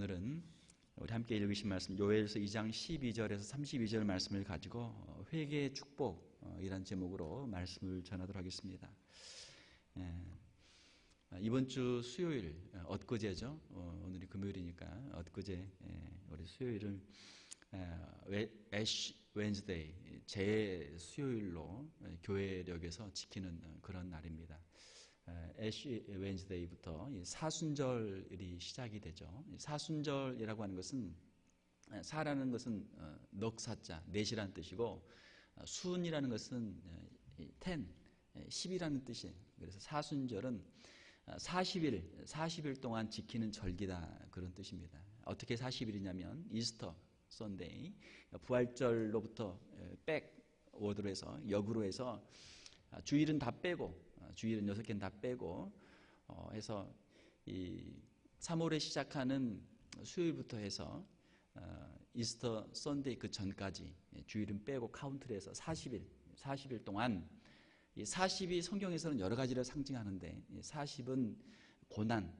오늘은 우리 함께 읽으신 말씀 요엘서 2장 12절에서 32절 말씀을 가지고 회개의 축복이란 제목으로 말씀을 전하도록 하겠습니다. 이번 주 수요일, 엊그제죠. 오늘이 금요일이니까 엊그제 우리 수요일을 애쉬 웬즈데이, 제 수요일로 교회력에서 지키는 그런 날입니다. 애쉬 웬즈데이부터 사순절이 시작이 되죠. 사순절이라고 하는 것은, 사라는 것은 넉사자, 넷이라는 뜻이고, 순이라는 것은 10이라는 뜻이에요. 그래서 사순절은 40일 동안 지키는 절기다, 그런 뜻입니다. 어떻게 40일이냐면 이스터 선데이, 부활절로부터 백워드로 해서, 역으로 해서 주일은 다 빼고, 주일은 6개는 다 빼고 해서 이 3월에 시작하는 수요일부터 해서 이스터 선데이 그 전까지 주일은 빼고 카운트를 해서 40일 동안, 이 40이 성경에서는 여러 가지를 상징하는데, 40은 고난,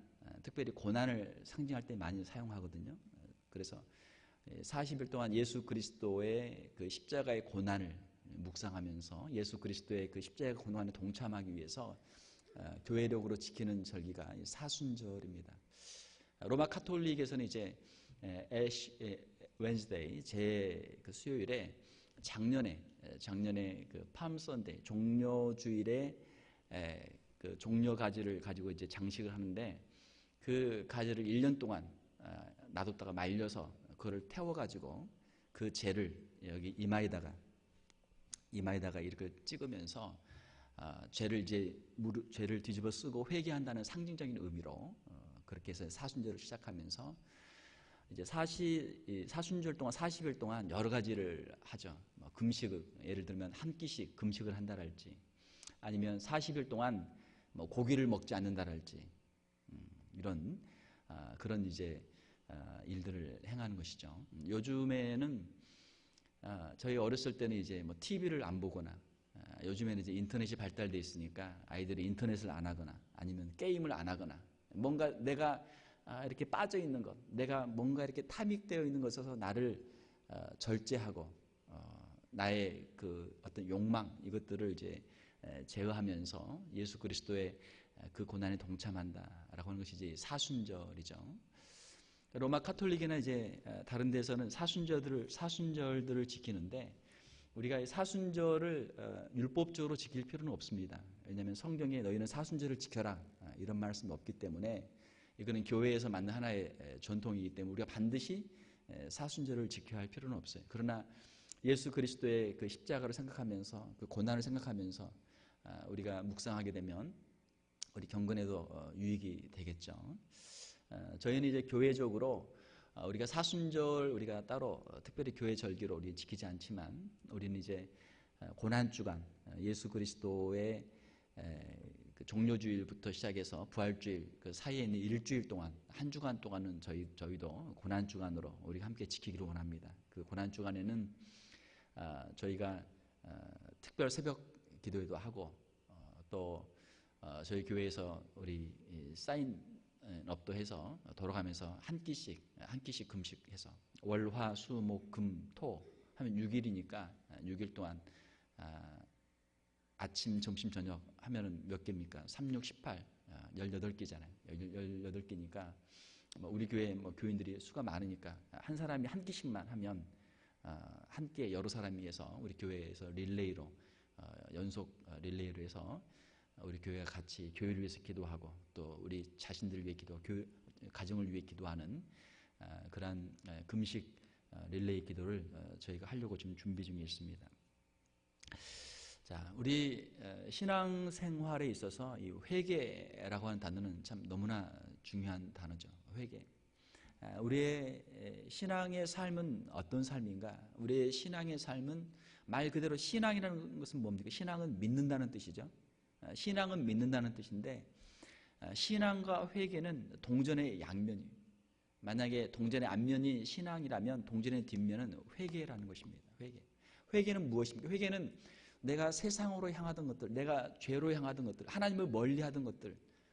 특별히 고난을 상징할 때 많이 사용하거든요. 그래서 40일 동안 예수 그리스도의 그 십자가의 고난을 묵상하면서 예수 그리스도의 그 십자가의 고난에 동참하기 위해서 교회력으로 지키는 절기가 사순절입니다. 로마 카톨릭에서는 이제 애쉬 웬즈데이, 제 그 수요일에 작년에 그 팜 선데이, 종려주일에 그 종려 가지를 가지고 이제 장식을 하는데, 그 가지를 1년 동안 놔뒀다가 말려서 그거를 태워가지고 그 재를 여기 이마에다가 이렇게 찍으면서 죄를 뒤집어 쓰고 회개한다는 상징적인 의미로 그렇게 해서 사순절을 시작하면서 이제 사순절 동안 40일 동안 여러 가지를 하죠. 금식, 예를 들면 한 끼씩 금식을 한다랄지, 아니면 40일 동안 고기를 먹지 않는다랄지, 이런 그런 이제 일들을 행하는 것이죠. 요즘에는 저희 어렸을 때는 이제 TV를 안 보거나, 요즘에는 이제 인터넷이 발달되어 있으니까 아이들이 인터넷을 안 하거나 아니면 게임을 안 하거나, 뭔가 내가 이렇게 빠져 있는 것, 내가 뭔가 이렇게 탐닉되어 있는 것에서 나를 절제하고 나의 그 어떤 욕망, 이것들을 이제 제어하면서 예수 그리스도의 그 고난에 동참한다라고 하는 것이 이제 사순절이죠. 로마 카톨릭이나 이제 다른 데서는 사순절들을 지키는데, 우리가 사순절을 율법적으로 지킬 필요는 없습니다. 왜냐하면 성경에 너희는 사순절을 지켜라, 이런 말씀이 없기 때문에, 이거는 교회에서 만든 하나의 전통이기 때문에 우리가 반드시 사순절을 지켜야 할 필요는 없어요. 그러나 예수 그리스도의 그 십자가를 생각하면서, 그 고난을 생각하면서 우리가 묵상하게 되면 우리 경건에도 유익이 되겠죠. 저희는 이제 교회적으로 우리가 사순절, 우리가 따로 특별히 교회 절기로 우리 지키지 않지만, 우리는 이제 고난주간, 예수 그리스도의 그 종려주일부터 시작해서 부활주일 그 사이에 있는 일주일 동안, 한 주간 동안은 저희도 고난주간으로 우리가 함께 지키기를 원합니다. 그 고난주간에는 저희가 특별 새벽 기도회도 하고, 또 저희 교회에서 우리 사인업도 해서 돌아가면서 한 끼씩 금식해서 월, 화, 수, 목, 금, 토 하면 6일이니까 6일 동안 아침, 점심, 저녁 하면은 몇 개입니까? 3, 6, 18, 18개잖아요. 18개니까 우리 교회 교인들이 수가 많으니까 한 사람이 한 끼씩만 하면 한 끼에 여러 사람이 해서 우리 교회에서 릴레이로, 연속 릴레이로 해서 우리 교회가 같이 교회를 위해서 기도하고, 또 우리 자신들을 위해 기도하고, 가정을 위해 기도하는 그러한 금식 릴레이 기도를 저희가 하려고 지금 준비 중에 있습니다. 자, 우리 신앙생활에 있어서 이 회개라고 하는 단어는 참 너무나 중요한 단어죠. 회개. 우리의 신앙의 삶은 어떤 삶인가? 우리의 신앙의 삶은 말 그대로, 신앙이라는 것은 뭡니까? 신앙은 믿는다는 뜻이죠. 신앙은 믿는다는 뜻인데, 신앙과 회개는 동전의 양면이에요. 만약에 동전의 앞면이 신앙이라면 동전의 뒷면은 회개라는 것입니다. 회개는 무엇입니까? 회개는 내가 세상으로 향하던 것들, 내가 죄로 향하던 것들, 하나님을 멀리하던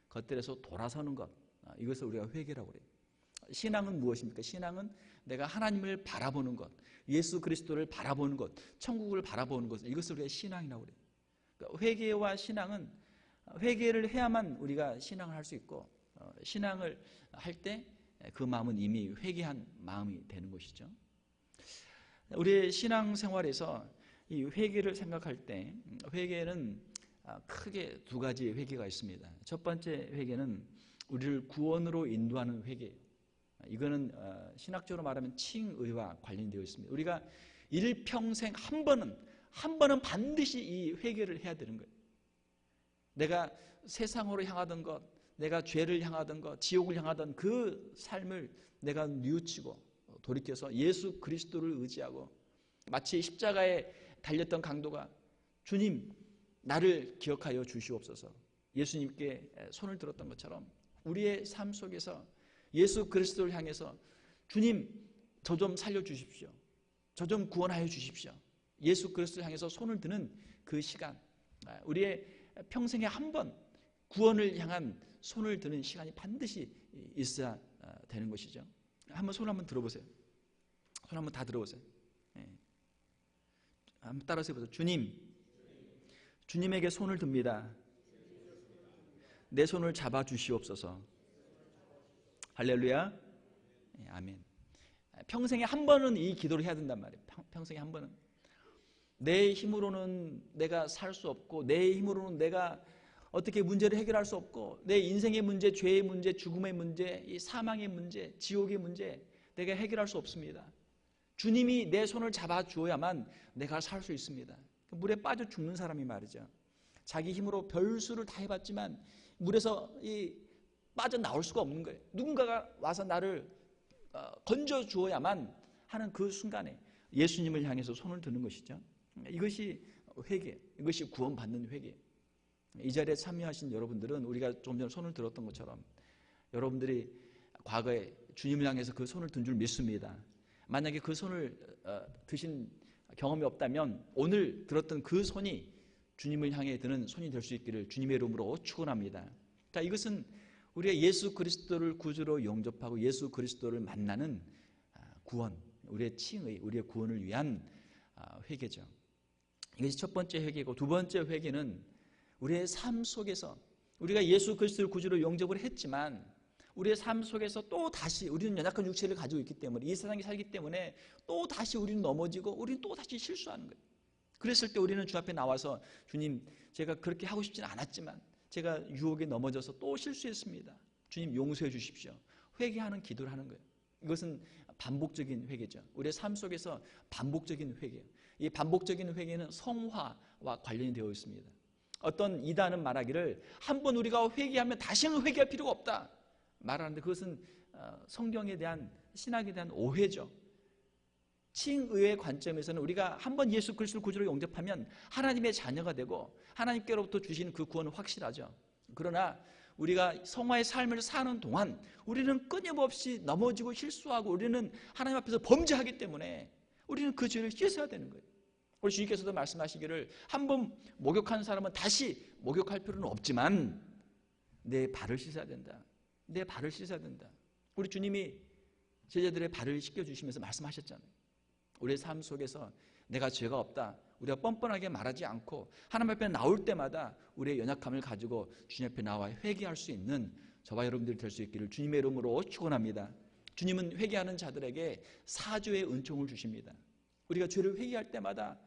것들에서 돌아서는 것, 이것을 우리가 회개라고 그래요. 신앙은 무엇입니까? 신앙은 내가 하나님을 바라보는 것, 예수 그리스도를 바라보는 것, 천국을 바라보는 것, 이것을 우리가 신앙이라고 그래요. 그러니까 회개와 신앙은 회개를 해야만 우리가 신앙을 할 수 있고 신앙을 할 때 그 마음은 이미 회개한 마음이 되는 것이죠. 우리의 신앙생활에서 이 회개를 생각할 때 회개는 크게 두 가지 회개가 있습니다. 첫 번째 회개는 우리를 구원으로 인도하는 회개예요. 이거는 신학적으로 말하면 칭의와 관련되어 있습니다. 우리가 일평생 한 번은 반드시 이 회개를 해야 되는 거예요. 내가 세상으로 향하던 것, 내가 죄를 향하던 것, 지옥을 향하던 그 삶을 내가 뉘우치고 돌이켜서 예수 그리스도를 의지하고 마치 십자가에 달렸던 강도가 주님 나를 기억하여 주시옵소서 예수님께 손을 들었던 것처럼 우리의 삶 속에서 예수 그리스도를 향해서 주님 저 좀 살려주십시오. 저 좀 구원하여 주십시오. 예수 그리스도를 향해서 손을 드는 그 시간, 우리의 평생에 한 번 구원을 향한 손을 드는 시간이 반드시 있어야 되는 것이죠. 한번 손 한번 들어보세요. 손 한번 다 들어보세요. 한번 따라서 해보세요. 주님에게 손을 듭니다. 내 손을 잡아 주시옵소서. 할렐루야. 아멘. 평생에 한 번은 이 기도를 해야 된단 말이에요. 평생에 한 번은. 내 힘으로는 내가 살 수 없고 내 힘으로는 내가 어떻게 문제를 해결할 수 없고 내 인생의 문제, 죄의 문제, 죽음의 문제, 이 사망의 문제, 지옥의 문제 내가 해결할 수 없습니다. 주님이 내 손을 잡아 주어야만 내가 살 수 있습니다. 물에 빠져 죽는 사람이 말이죠. 자기 힘으로 별수를 다 해봤지만 물에서 빠져나올 수가 없는 거예요. 누군가가 와서 나를 건져 주어야만 하는 그 순간에 예수님을 향해서 손을 드는 것이죠. 이것이 회개, 이것이 구원받는 회개. 이 자리에 참여하신 여러분들은 우리가 좀 전에 손을 들었던 것처럼 여러분들이 과거에 주님을 향해서 그 손을 든 줄 믿습니다. 만약에 그 손을 드신 경험이 없다면 오늘 들었던 그 손이 주님을 향해 드는 손이 될 수 있기를 주님의 이름으로 축원합니다. 자, 이것은 우리가 예수 그리스도를 구주로 영접하고 예수 그리스도를 만나는 구원, 우리의 칭의, 우리의 구원을 위한 회개죠. 이것이 첫 번째 회개고 두 번째 회개는 우리의 삶 속에서 우리가 예수 그리스도를 구주로 영접을 했지만 우리의 삶 속에서 또 다시 우리는 연약한 육체를 가지고 있기 때문에 이 세상에 살기 때문에 또 다시 우리는 넘어지고 우리는 또 다시 실수하는 거예요. 그랬을 때 우리는 주 앞에 나와서 주님 제가 그렇게 하고 싶지는 않았지만 제가 유혹에 넘어져서 또 실수했습니다. 주님 용서해 주십시오. 회개하는 기도를 하는 거예요. 이것은 반복적인 회개죠. 우리의 삶 속에서 반복적인 회개예요. 이 반복적인 회개는 성화와 관련이 되어 있습니다. 어떤 이단은 말하기를 한번 우리가 회개하면 다시는 회개할 필요가 없다 말하는데 그것은 성경에 대한 신학에 대한 오해죠. 칭의의 관점에서는 우리가 한번 예수 그리스도를 구주로 영접하면 하나님의 자녀가 되고 하나님께로부터 주시는 그 구원은 확실하죠. 그러나 우리가 성화의 삶을 사는 동안 우리는 끊임없이 넘어지고 실수하고 우리는 하나님 앞에서 범죄하기 때문에 우리는 그 죄를 씻어야 되는 거예요. 우리 주님께서도 말씀하시기를 한번 목욕한 사람은 다시 목욕할 필요는 없지만 내 발을 씻어야 된다. 내 발을 씻어야 된다. 우리 주님이 제자들의 발을 씻겨주시면서 말씀하셨잖아요. 우리의 삶 속에서 내가 죄가 없다. 우리가 뻔뻔하게 말하지 않고 하나님 앞에 나올 때마다 우리의 연약함을 가지고 주님 앞에 나와 회개할 수 있는 저와 여러분들이 될 수 있기를 주님의 이름으로 축원합니다. 주님은 회개하는 자들에게 사죄의 은총을 주십니다. 우리가 죄를 회개할 때마다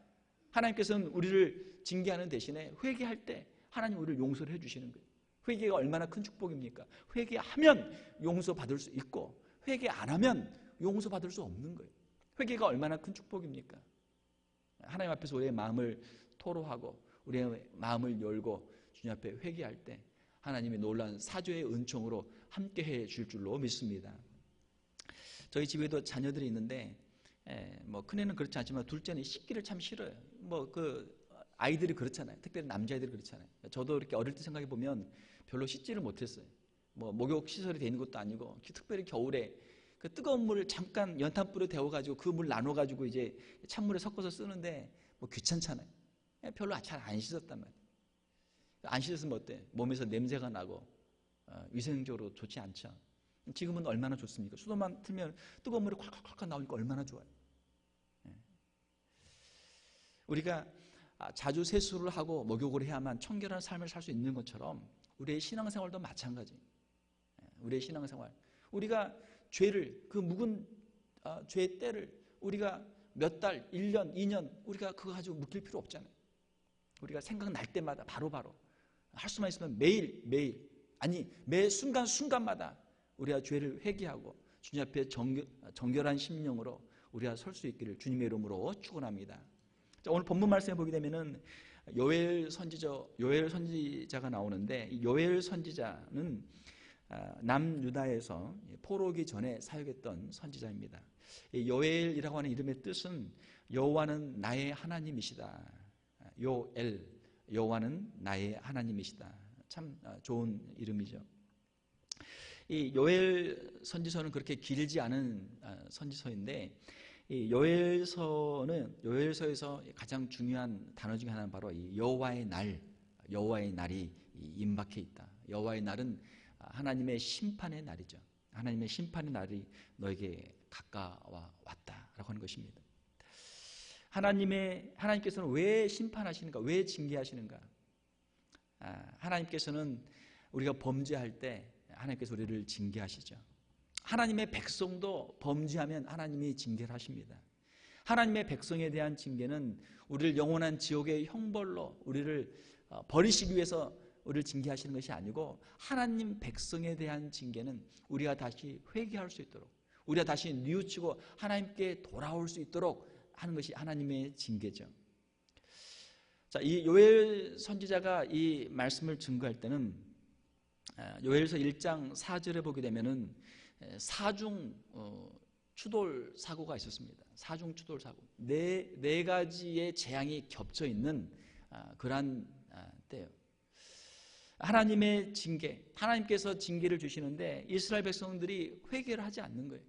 하나님께서는 우리를 징계하는 대신에 회개할 때 하나님 우리를 용서를 해주시는 거예요. 회개가 얼마나 큰 축복입니까? 회개하면 용서받을 수 있고 회개 안 하면 용서받을 수 없는 거예요. 회개가 얼마나 큰 축복입니까? 하나님 앞에서 우리의 마음을 토로하고 우리의 마음을 열고 주님 앞에 회개할 때 하나님의 놀라운 사죄의 은총으로 함께해 줄 줄로 믿습니다. 저희 집에도 자녀들이 있는데 뭐 큰애는 그렇지 않지만 둘째는 씻기를 참 싫어요. 뭐 그 아이들이 그렇잖아요. 특별히 남자아이들이 그렇잖아요. 저도 이렇게 어릴 때 생각해 보면 별로 씻지를 못했어요. 뭐 목욕 시설이 돼 있는 것도 아니고 특별히 겨울에 그 뜨거운 물을 잠깐 연탄불에 데워가지고 그 물 나눠가지고 이제 찬물에 섞어서 쓰는데 뭐 귀찮잖아요. 별로 잘 안 씻었단 말이에요. 안 씻었으면 어때? 몸에서 냄새가 나고 위생적으로 좋지 않죠. 지금은 얼마나 좋습니까? 수도만 틀면 뜨거운 물이 콸콸콸 나오니까 얼마나 좋아요. 우리가 자주 세수를 하고 목욕을 해야만 청결한 삶을 살 수 있는 것처럼 우리의 신앙생활도 마찬가지. 우리의 신앙생활, 우리가 죄를, 그 묵은 죄의 때를 우리가 몇 달, 1년, 2년 우리가 그거 가지고 묵힐 필요 없잖아요. 우리가 생각날 때마다 바로바로 할 수만 있으면 매일, 아니 매 순간순간마다 우리가 죄를 회개하고 주님 앞에 정결한 심령으로 우리가 설 수 있기를 주님의 이름으로 축원합니다. 오늘 본문 말씀에 보게 되면은 요엘 선지자가 나오는데, 이 요엘 선지자는 남유다에서 포로기 전에 사역했던 선지자입니다. 이 요엘이라고 하는 이름의 뜻은 여호와는 나의 하나님이시다. 요엘, 여호와는 나의 하나님이시다. 참 좋은 이름이죠. 이 요엘 선지서는 그렇게 길지 않은 선지서인데, 이 요엘서에서 가장 중요한 단어 중에 하나는 바로 이 여호와의 날이 임박해 있다. 여호와의 날은 하나님의 심판의 날이죠. 하나님의 심판의 날이 너에게 가까워 왔다라고 하는 것입니다. 하나님께서는 왜 심판하시는가? 왜 징계하시는가? 하나님께서는 우리가 범죄할 때 하나님께서 우리를 징계하시죠. 하나님의 백성도 범죄하면 하나님이 징계를 하십니다. 하나님의 백성에 대한 징계는 우리를 영원한 지옥의 형벌로 우리를 버리시기 위해서 우리를 징계하시는 것이 아니고, 하나님 백성에 대한 징계는 우리가 다시 회개할 수 있도록, 우리가 다시 뉘우치고 하나님께 돌아올 수 있도록 하는 것이 하나님의 징계죠. 자, 이 요엘 선지자가 이 말씀을 증거할 때는 요엘서 1장 4절에 보게 되면은 사중 추돌 사고가 있었습니다. 사중 추돌 사고, 네 가지의 재앙이 겹쳐 있는 그러한 때예요. 하나님의 징계, 하나님께서 징계를 주시는데 이스라엘 백성들이 회개를 하지 않는 거예요.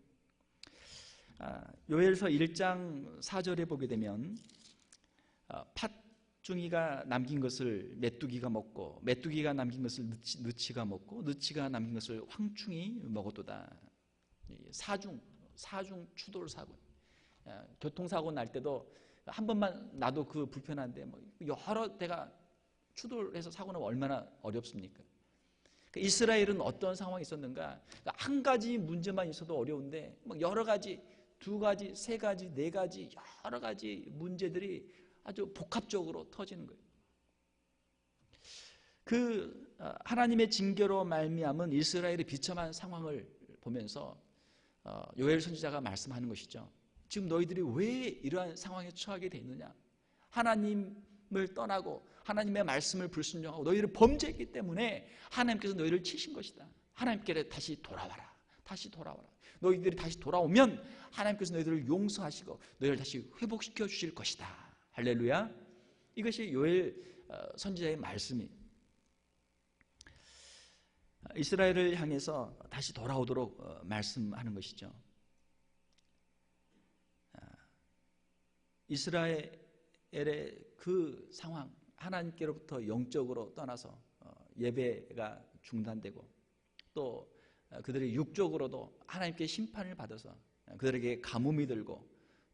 요엘서 1장 4절에 보게 되면 팥중이가 남긴 것을 메뚜기가 먹고, 메뚜기가 남긴 것을 느치가 먹고, 느치가 남긴 것을 황충이 먹었도다. 사중 추돌 사고, 교통사고 날 때도 한 번만 나도 그 불편한데 여러 대가 추돌해서 사고 나면 얼마나 어렵습니까? 이스라엘은 어떤 상황이 있었는가? 한 가지 문제만 있어도 어려운데 여러 가지, 두 가지, 세 가지, 네 가지, 여러 가지 문제들이 아주 복합적으로 터지는 거예요. 그 하나님의 징계로 말미암은 이스라엘의 비참한 상황을 보면서 요엘 선지자가 말씀하는 것이죠. 지금 너희들이 왜 이러한 상황에 처하게 돼 있느냐? 하나님을 떠나고 하나님의 말씀을 불순종하고 너희를 범죄했기 때문에 하나님께서 너희를 치신 것이다. 하나님께 다시 돌아와라. 다시 돌아와라. 너희들이 다시 돌아오면 하나님께서 너희들을 용서하시고 너희를 다시 회복시켜 주실 것이다. 할렐루야. 이것이 요엘 선지자의 말씀이 이스라엘을 향해서 다시 돌아오도록 말씀하는 것이죠. 이스라엘의 그 상황, 하나님께로부터 영적으로 떠나서 예배가 중단되고, 또 그들이 육적으로도 하나님께 심판을 받아서 그들에게 가뭄이 들고,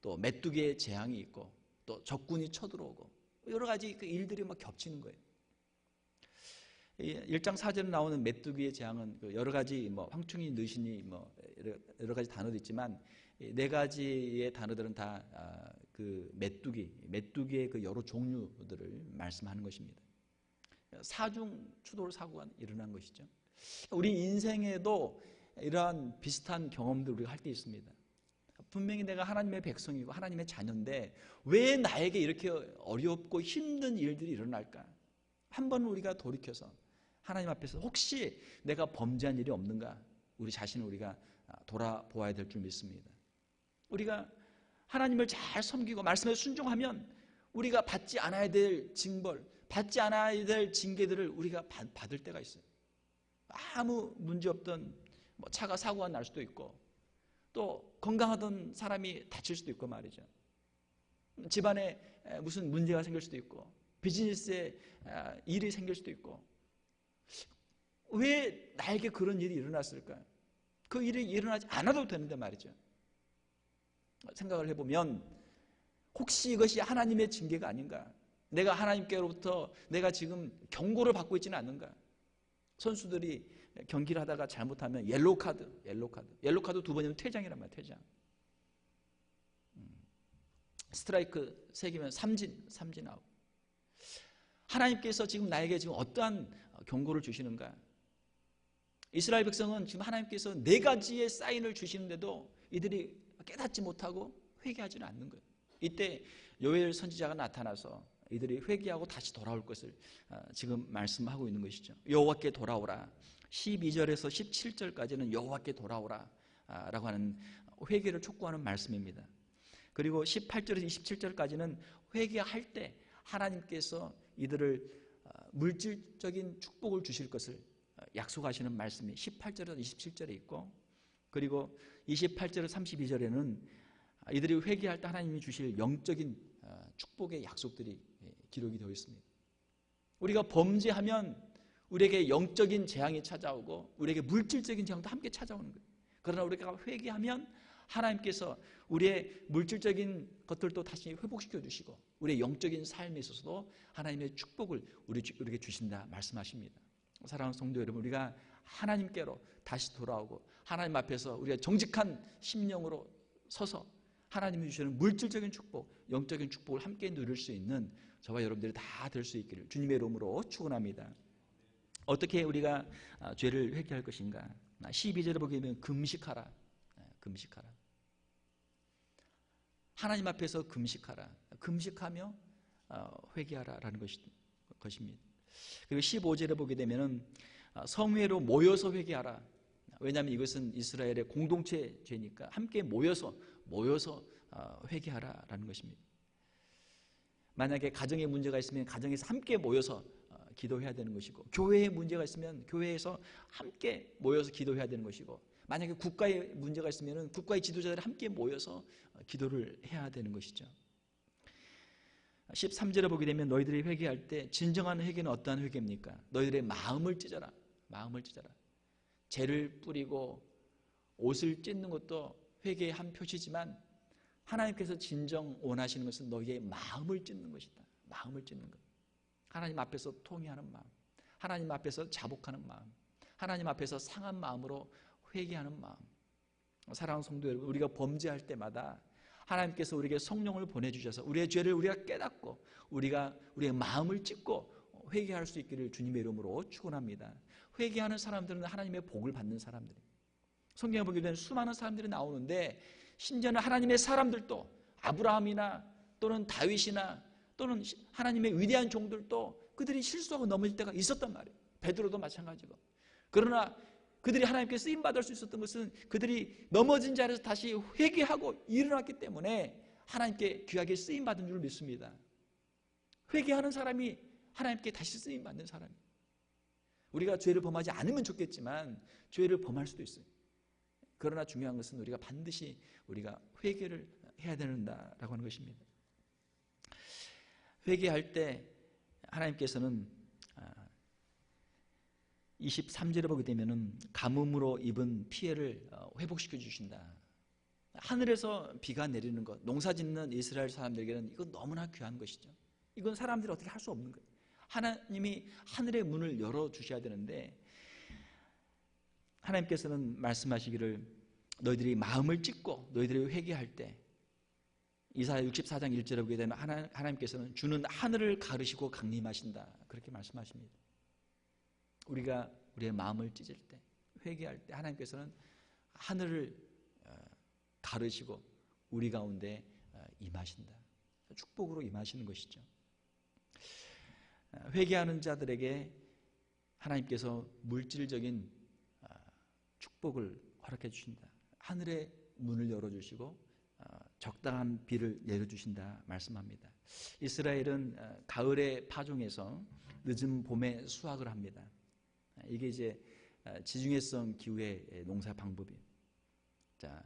또 메뚜기의 재앙이 있고, 또 적군이 쳐들어오고, 여러 가지 그 일들이 막 겹치는 거예요. 1장 4절에 나오는 메뚜기의 재앙은 여러 가지 황충이, 느신이 여러 가지 단어도 있지만 네 가지의 단어들은 다 그 메뚜기의 그 여러 종류들을 말씀하는 것입니다. 사중 추돌 사고가 일어난 것이죠. 우리 인생에도 이러한 비슷한 경험들 우리가 할 때 있습니다. 분명히 내가 하나님의 백성이고 하나님의 자녀인데 왜 나에게 이렇게 어렵고 힘든 일들이 일어날까? 한번 우리가 돌이켜서 하나님 앞에서 혹시 내가 범죄한 일이 없는가? 우리 자신을 우리가 돌아보아야 될 줄 믿습니다. 우리가 하나님을 잘 섬기고 말씀에 순종하면 우리가 받지 않아야 될 징벌, 받지 않아야 될 징계들을 우리가 받을 때가 있어요. 아무 문제 없던 차가 사고가 날 수도 있고, 또 건강하던 사람이 다칠 수도 있고 말이죠. 집안에 무슨 문제가 생길 수도 있고, 비즈니스에 일이 생길 수도 있고, 왜 나에게 그런 일이 일어났을까? 그 일이 일어나지 않아도 되는데 말이죠. 생각을 해보면 혹시 이것이 하나님의 징계가 아닌가? 내가 하나님께로부터 내가 지금 경고를 받고 있지는 않는가? 선수들이 경기를 하다가 잘못하면 옐로우 카드 두 번이면 퇴장이란 말이야. 퇴장. 스트라이크 3개면 삼진 아웃. 하나님께서 지금 나에게 지금 어떠한 경고를 주시는가? 이스라엘 백성은 지금 하나님께서 4가지의 사인을 주시는데도 이들이 깨닫지 못하고 회개하지는 않는 거예요. 이때 요엘 선지자가 나타나서 이들이 회개하고 다시 돌아올 것을 지금 말씀하고 있는 것이죠. 여호와께 돌아오라. 12절에서 17절까지는 여호와께 돌아오라 라고 하는 회개를 촉구하는 말씀입니다. 그리고 18절에서 27절까지는 회개할 때 하나님께서 이들을 물질적인 축복을 주실 것을 약속하시는 말씀이 18절에서 27절에 있고, 그리고 28절에서 32절에는 이들이 회개할 때 하나님이 주실 영적인 축복의 약속들이 기록이 되어 있습니다. 우리가 범죄하면 우리에게 영적인 재앙이 찾아오고 우리에게 물질적인 재앙도 함께 찾아오는 거예요. 그러나 우리가 회개하면 하나님께서 우리의 물질적인 것들도 다시 회복시켜 주시고 우리의 영적인 삶에 있어서도 하나님의 축복을 우리에게 주신다 말씀하십니다. 사랑하는 성도 여러분, 우리가 하나님께로 다시 돌아오고 하나님 앞에서 우리가 정직한 심령으로 서서 하나님이 주시는 물질적인 축복, 영적인 축복을 함께 누릴 수 있는 저와 여러분들이 다 될 수 있기를 주님의 이름으로 축원합니다. 어떻게 우리가 죄를 회개할 것인가? 12절에 보게 되면 금식하라. 금식하라. 하나님 앞에서 금식하라. 금식하며 회개하라라는 것입니다. 그리고 15절에 보게 되면 성회로 모여서 회개하라. 왜냐하면 이것은 이스라엘의 공동체 죄니까 함께 모여서 회개하라라는 것입니다. 만약에 가정에 문제가 있으면 가정에서 함께 모여서 기도해야 되는 것이고, 교회에 문제가 있으면 교회에서 함께 모여서 기도해야 되는 것이고, 만약에 국가에 문제가 있으면 국가의 지도자들이 함께 모여서 기도를 해야 되는 것이죠. 13절에 보게 되면 너희들이 회개할 때 진정한 회개는 어떠한 회개입니까? 너희들의 마음을 찢어라. 마음을 찢어라. 죄를 뿌리고 옷을 찢는 것도 회개의 한 표시지만 하나님께서 진정 원하시는 것은 너희의 마음을 찢는 것이다. 마음을 찢는 것. 하나님 앞에서 통회하는 마음, 하나님 앞에서 자복하는 마음, 하나님 앞에서 상한 마음으로 회개하는 마음. 사랑하는 성도 여러분, 우리가 범죄할 때마다 하나님께서 우리에게 성령을 보내주셔서 우리의 죄를 우리가 깨닫고 우리의 마음을 찢고 회개할 수 있기를 주님의 이름으로 축원합니다. 회개하는 사람들은 하나님의 복을 받는 사람들입니다. 성경에 보게 되면 수많은 사람들이 나오는데 심지어는 하나님의 사람들도 아브라함이나 또는 다윗이나 또는 하나님의 위대한 종들도 그들이 실수하고 넘어질 때가 있었단 말이에요. 베드로도 마찬가지고. 그러나 그들이 하나님께 쓰임받을 수 있었던 것은 그들이 넘어진 자리에서 다시 회개하고 일어났기 때문에 하나님께 귀하게 쓰임받은 줄 믿습니다. 회개하는 사람이 하나님께 다시 쓰임받는 사람이에요. 우리가 죄를 범하지 않으면 좋겠지만 죄를 범할 수도 있어요. 그러나 중요한 것은 우리가 반드시 우리가 회개를 해야 된다라고 하는 것입니다. 회개할 때 하나님께서는 23절에 보게 되면은 가뭄으로 입은 피해를 회복시켜 주신다. 하늘에서 비가 내리는 것, 농사 짓는 이스라엘 사람들에게는 이건 너무나 귀한 것이죠. 이건 사람들이 어떻게 할 수 없는 거예요. 하나님이 하늘의 문을 열어주셔야 되는데 하나님께서는 말씀하시기를 너희들이 마음을 찢고 너희들이 회개할 때, 이사야 64장 1절에 보게 되면 하나님께서는 주는 하늘을 가르시고 강림하신다 그렇게 말씀하십니다. 우리가 우리의 마음을 찢을 때, 회개할 때 하나님께서는 하늘을 가르시고 우리 가운데 임하신다. 축복으로 임하시는 것이죠. 회개하는 자들에게 하나님께서 물질적인 축복을 허락해 주신다. 하늘의 문을 열어주시고 적당한 비를 내려주신다 말씀합니다. 이스라엘은 가을에 파종해서 늦은 봄에 수확을 합니다. 이게 이제 지중해성 기후의 농사 방법이에요. 자,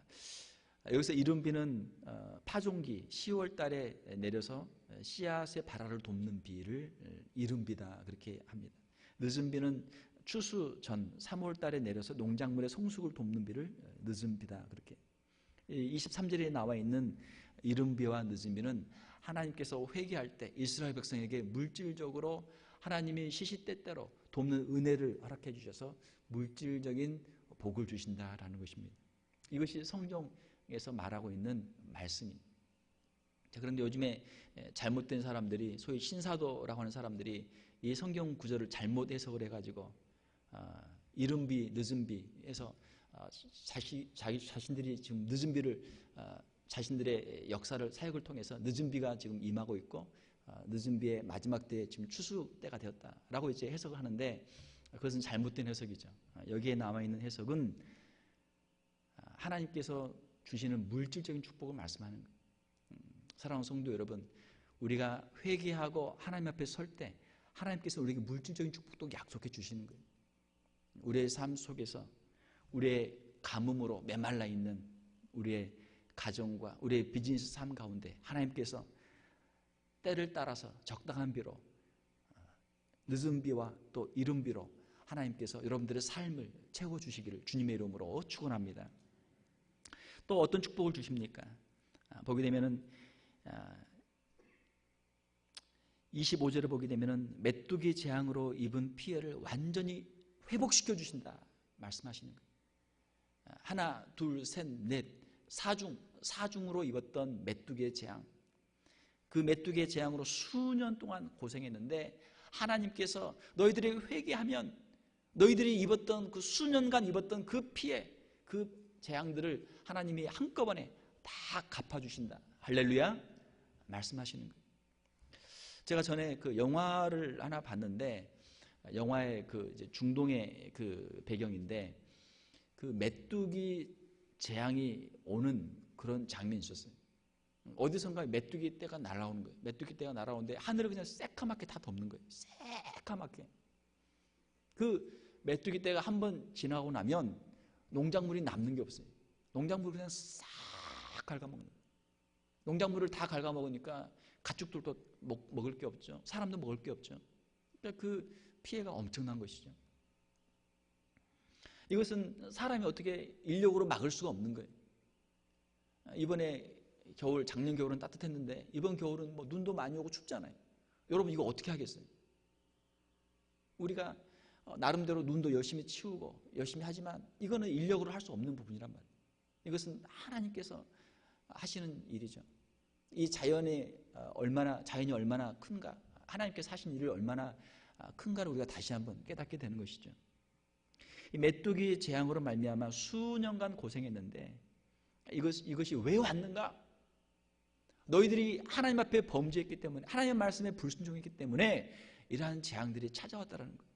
여기서 이른 비는 파종기 10월 달에 내려서 씨앗의 발화를 돕는 비를 이른 비다 그렇게 합니다. 늦은 비는 추수 전 3월 달에 내려서 농작물의 성숙을 돕는 비를 늦은 비다. 그렇게 23절에 나와 있는 이른 비와 늦은 비는 하나님께서 회개할 때 이스라엘 백성에게 물질적으로 하나님이 시시때때로 돕는 은혜를 허락해 주셔서 물질적인 복을 주신다라는 것입니다. 이것이 성경에서 말하고 있는 말씀입니다. 자, 그런데 요즘에 잘못된 사람들이, 소위 신사도라고 하는 사람들이 이 성경 구절을 잘못 해석을 해가지고 이른 비, 늦은 비에서 자신들이 지금 늦은 비를 자신들의 역사를 사역을 통해서 늦은 비가 지금 임하고 있고 늦은 비의 마지막 때에 지금 추수 때가 되었다라고 이제 해석을 하는데 그것은 잘못된 해석이죠. 여기에 남아 있는 해석은 하나님께서 주시는 물질적인 축복을 말씀하는 거예요. 사랑하는 성도 여러분, 우리가 회개하고 하나님 앞에 설 때 하나님께서 우리에게 물질적인 축복도 약속해 주시는 거예요. 우리의 삶 속에서 우리의 가뭄으로 메말라 있는 우리의 가정과 우리의 비즈니스 삶 가운데 하나님께서 때를 따라서 적당한 비로 늦은 비와 또 이른 비로 하나님께서 여러분들의 삶을 채워주시기를 주님의 이름으로 축원합니다. 또 어떤 축복을 주십니까? 보게 되면은 25절을 보게 되면은 메뚜기 재앙으로 입은 피해를 완전히 회복시켜 주신다 말씀하시는 거예요. 하나, 둘, 셋, 넷, 사중으로 입었던 메뚜기의 재앙, 그 메뚜기의 재앙으로 수년 동안 고생했는데 하나님께서 너희들이 회개하면 너희들이 입었던 그 수년간 입었던 그 피해, 그 재앙들을 하나님이 한꺼번에 다 갚아주신다. 할렐루야 말씀하시는 거예요. 제가 전에 그 영화를 하나 봤는데 영화의 그 이제 중동의 그 배경인데 그 메뚜기 재앙이 오는 그런 장면이 있었어요. 어디선가 메뚜기 떼가 날아오는 거예요. 메뚜기 떼가 날아오는데 하늘을 그냥 새카맣게 다 덮는 거예요. 새카맣게. 그 메뚜기 떼가 한번 지나고 나면 농작물이 남는 게 없어요. 농작물을 그냥 싹 갉아먹는 거예요. 농작물을 다 갉아먹으니까 가축들도 먹을 게 없죠. 사람도 먹을 게 없죠. 그러니까 그 피해가 엄청난 것이죠. 이것은 사람이 어떻게 인력으로 막을 수가 없는 거예요. 이번에 겨울, 작년 겨울은 따뜻했는데 이번 겨울은 뭐 눈도 많이 오고 춥잖아요. 여러분 이거 어떻게 하겠어요? 우리가 나름대로 눈도 열심히 치우고 열심히 하지만 이거는 인력으로 할 수 없는 부분이란 말이에요. 이것은 하나님께서 하시는 일이죠. 이 자연이 얼마나 큰가, 하나님께서 하신 일을 얼마나 큰가를 우리가 다시 한번 깨닫게 되는 것이죠. 이 메뚜기 재앙으로 말미암아 수년간 고생했는데 이것이 왜 왔는가? 너희들이 하나님 앞에 범죄했기 때문에, 하나님의 말씀에 불순종했기 때문에 이러한 재앙들이 찾아왔다는 거예요.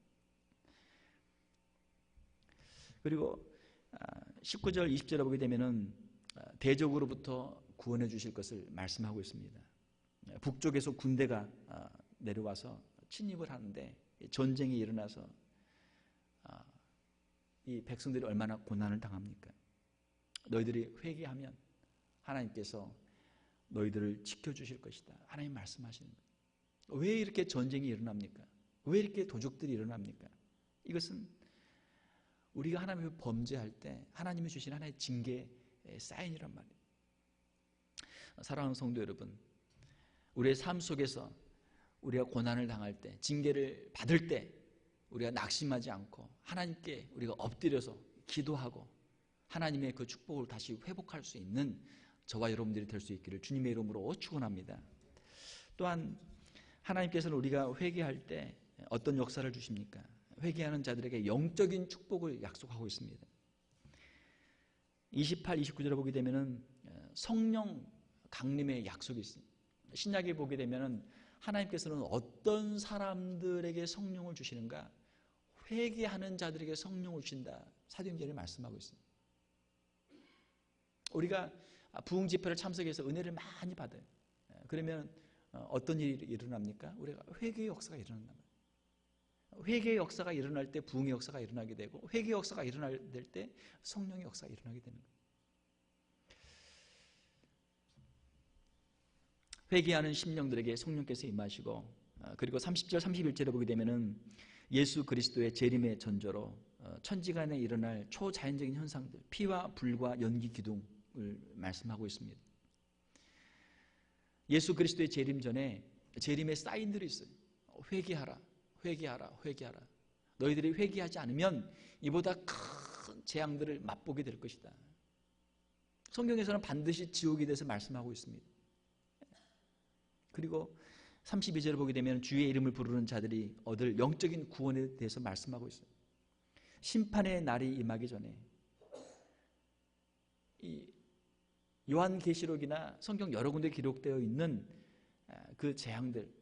그리고 19절 20절에 보게 되면은 대적으로부터 구원해 주실 것을 말씀하고 있습니다. 북쪽에서 군대가 내려와서 침입을 하는데 전쟁이 일어나서 이 백성들이 얼마나 고난을 당합니까? 너희들이 회개하면 하나님께서 너희들을 지켜주실 것이다. 하나님 말씀하시는 거예요. 왜 이렇게 전쟁이 일어납니까? 왜 이렇게 도적들이 일어납니까? 이것은 우리가 하나님을 범죄할 때 하나님이 주신 하나의 징계의 사인이란 말이에요. 사랑하는 성도 여러분, 우리의 삶 속에서 우리가 고난을 당할 때, 징계를 받을 때 우리가 낙심하지 않고 하나님께 우리가 엎드려서 기도하고 하나님의 그 축복을 다시 회복할 수 있는 저와 여러분들이 될 수 있기를 주님의 이름으로 축원합니다. 또한 하나님께서는 우리가 회개할 때 어떤 역사를 주십니까? 회개하는 자들에게 영적인 축복을 약속하고 있습니다. 28, 29절에 보게 되면은 성령 강림의 약속이 있습니다. 신약에 보게 되면은 하나님께서는 어떤 사람들에게 성령을 주시는가? 회개하는 자들에게 성령을 주신다. 사도행전에 말씀하고 있습니다. 우리가 부흥 집회를 참석해서 은혜를 많이 받아요. 그러면 어떤 일이 일어납니까? 우리가 회개의 역사가 일어난단 말이에요. 회개의 역사가 일어날 때 부흥의 역사가 일어나게 되고 회개의 역사가 일어날 때 성령의 역사가 일어나게 되는 거예요. 회개하는 심령들에게 성령께서 임하시고 그리고 30절 31절에 보게 되면은 예수 그리스도의 재림의 전조로 천지간에 일어날 초자연적인 현상들, 피와 불과 연기 기둥을 말씀하고 있습니다. 예수 그리스도의 재림 전에 재림의 사인들이 있어요. 회개하라, 회개하라, 회개하라. 너희들이 회개하지 않으면 이보다 큰 재앙들을 맛보게 될 것이다. 성경에서는 반드시 지옥에 대해서 말씀하고 있습니다. 그리고 32절을 보게 되면 주의 이름을 부르는 자들이 얻을 영적인 구원에 대해서 말씀하고 있어요. 심판의 날이 임하기 전에 이 요한계시록이나 성경 여러 군데 기록되어 있는 그 재앙들,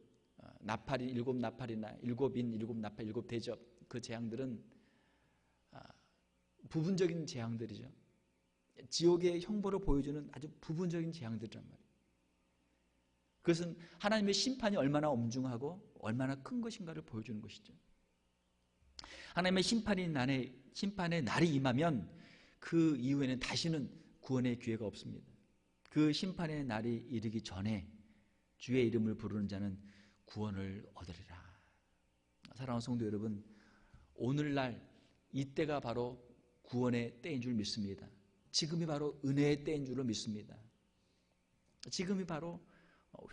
나팔이 일곱 나팔이나 일곱 인, 일곱 나팔, 일곱 대접, 그 재앙들은 부분적인 재앙들이죠. 지옥의 형벌을 보여주는 아주 부분적인 재앙들이란 말이에요. 그것은 하나님의 심판이 얼마나 엄중하고 얼마나 큰 것인가를 보여주는 것이죠. 하나님의 심판의 날이 임하면 그 이후에는 다시는 구원의 기회가 없습니다. 그 심판의 날이 이르기 전에 주의 이름을 부르는 자는 구원을 얻으리라. 사랑하는 성도 여러분, 오늘날 이때가 바로 구원의 때인 줄 믿습니다. 지금이 바로 은혜의 때인 줄로 믿습니다. 지금이 바로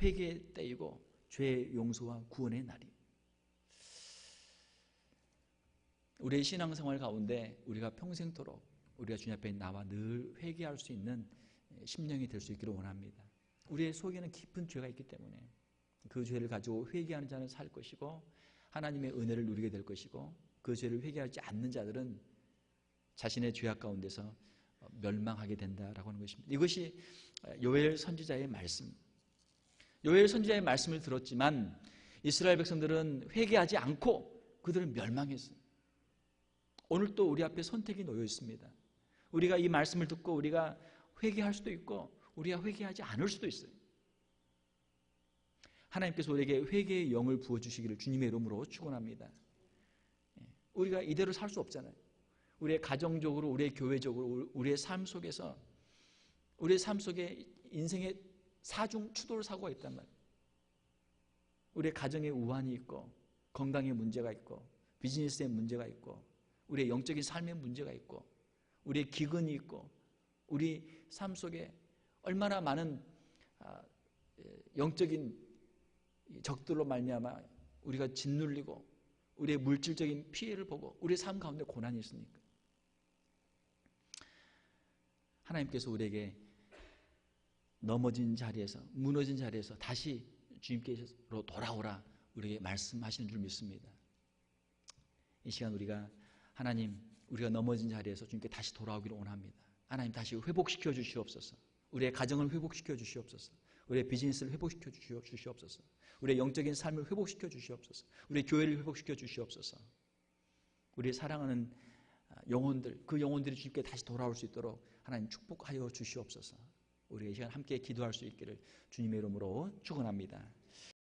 회개의 때이고 죄의 용서와 구원의 날이. 우리의 신앙생활 가운데 우리가 평생토록 우리가 주님 앞에 나와 늘 회개할 수 있는 심령이 될 수 있기를 원합니다. 우리의 속에는 깊은 죄가 있기 때문에 그 죄를 가지고 회개하는 자는 살 것이고 하나님의 은혜를 누리게 될 것이고, 그 죄를 회개하지 않는 자들은 자신의 죄악 가운데서 멸망하게 된다라고 하는 것입니다. 이것이 요엘 선지자의 말씀. 요엘 선지자의 말씀을 들었지만 이스라엘 백성들은 회개하지 않고 그들은 멸망했어요. 오늘 또 우리 앞에 선택이 놓여 있습니다. 우리가 이 말씀을 듣고 우리가 회개할 수도 있고 우리가 회개하지 않을 수도 있어요. 하나님께서 우리에게 회개의 영을 부어주시기를 주님의 이름으로 축원합니다. 우리가 이대로 살 수 없잖아요. 우리의 가정적으로, 우리의 교회적으로, 우리의 삶 속에서, 우리의 삶 속에 인생의 사중 추돌 사고가 있단 말이에요. 우리의 가정에 우환이 있고, 건강에 문제가 있고, 비즈니스에 문제가 있고, 우리의 영적인 삶에 문제가 있고, 우리의 기근이 있고, 우리 삶 속에 얼마나 많은 영적인 적들로 말미암아 우리가 짓눌리고 우리의 물질적인 피해를 보고 우리의 삶 가운데 고난이 있으니까 하나님께서 우리에게 넘어진 자리에서, 무너진 자리에서 다시 주님께로 돌아오라 우리에게 말씀하시는 줄 믿습니다. 이 시간 우리가 하나님, 우리가 넘어진 자리에서 주님께 다시 돌아오기를 원합니다. 하나님 다시 회복시켜 주시옵소서. 우리의 가정을 회복시켜 주시옵소서. 우리의 비즈니스를 회복시켜 주시옵소서. 우리의 영적인 삶을 회복시켜 주시옵소서. 우리의 교회를 회복시켜 주시옵소서. 우리의 사랑하는 영혼들, 그 영혼들이 주님께 다시 돌아올 수 있도록 하나님 축복하여 주시옵소서. 우리가 이 시간 함께 기도할 수 있기를 주님의 이름으로 축원합니다.